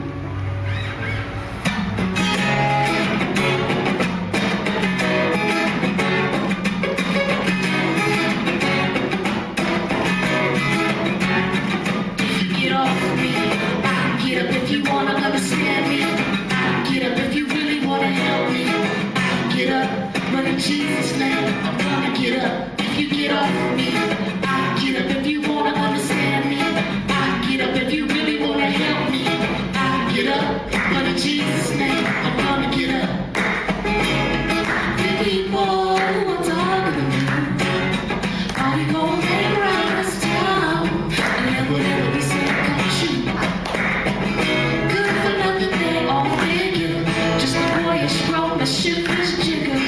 If you get off of me, I can get up if you wanna understand me. I can get up if you really wanna help me. I can get up, but in Jesus' name, I'm gonna get up. If you get off of me, I can get up if you wanna understand me. I can get up if you really wanna help me. I can get up, but in Jesus' name, I'm gonna get up. The people who are darker than you, are we gonna hang around this town and let whatever we say come true? Good for nothing, they all figure. Just a boyish grown, a shiftless jigger.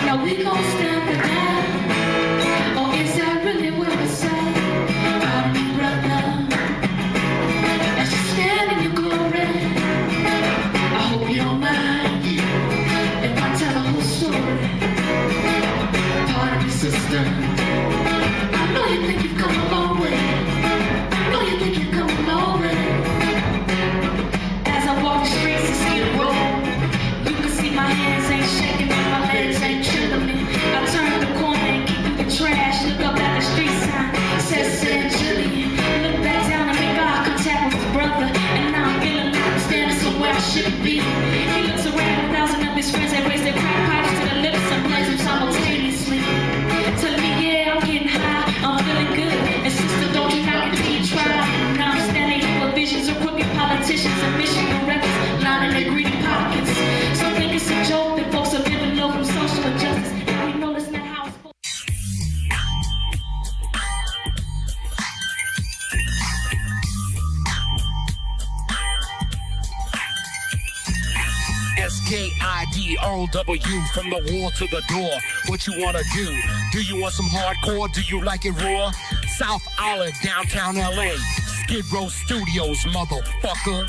Now we gon' stand for that. Or is that really what we say? Pardon me, brother, as you stand in your glory, I hope you don't mind if I tell the whole story. Pardon me, sister, I know you think you've come a long way. I know you think you've come a long way. As I walk the streets of Skidrow, you can see my hands ain't shaking and my legs ain't trembling. I turn the corner and kick through the trash. Look up at the street sign, says San Julian. Look back down and make eye contact with his brother. And now I'm feeling like I'm standing somewhere I shouldn't be. He looks around, 1,000 of his friends, they raise their crack pipes to the lips and blaze them simultaneously. Telling me, yeah, I'm getting high, I'm feeling good. And sister, don't you knock until you try. Now I'm standing here with visions of crooked politicians and Michigan records lining their greedy pockets. Some think it's a joke that folks are living low from social injustice. And we know that's not how it's supposed to be. SKIDROW from the wall to the door. What you wanna do? Do you want some hardcore? Do you like it raw? South Island, downtown LA. Skidrow Studios, motherfucker.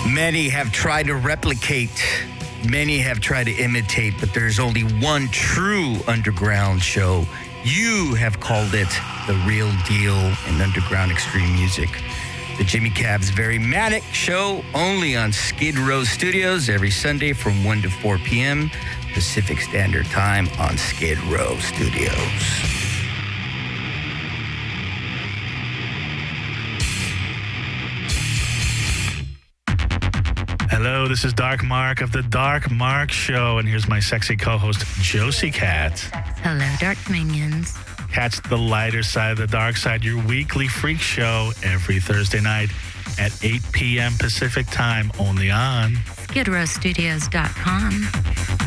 Many have tried to replicate, many have tried to imitate, but there's only one true underground show. You have called it the real deal in underground extreme music. The Jimmy Cab's Very Manic Show, only on Skidrow Studios every Sunday from 1 to 4 p.m. Pacific Standard Time on Skidrow Studios. Hello, this is Dark Mark of The Dark Mark Show, and here's my sexy co-host, Josie Cat. Hello, Dark Minions. Catch the lighter side of the dark side, your weekly freak show every Thursday night at 8 p.m. Pacific time, only on SkidrowStudios.com.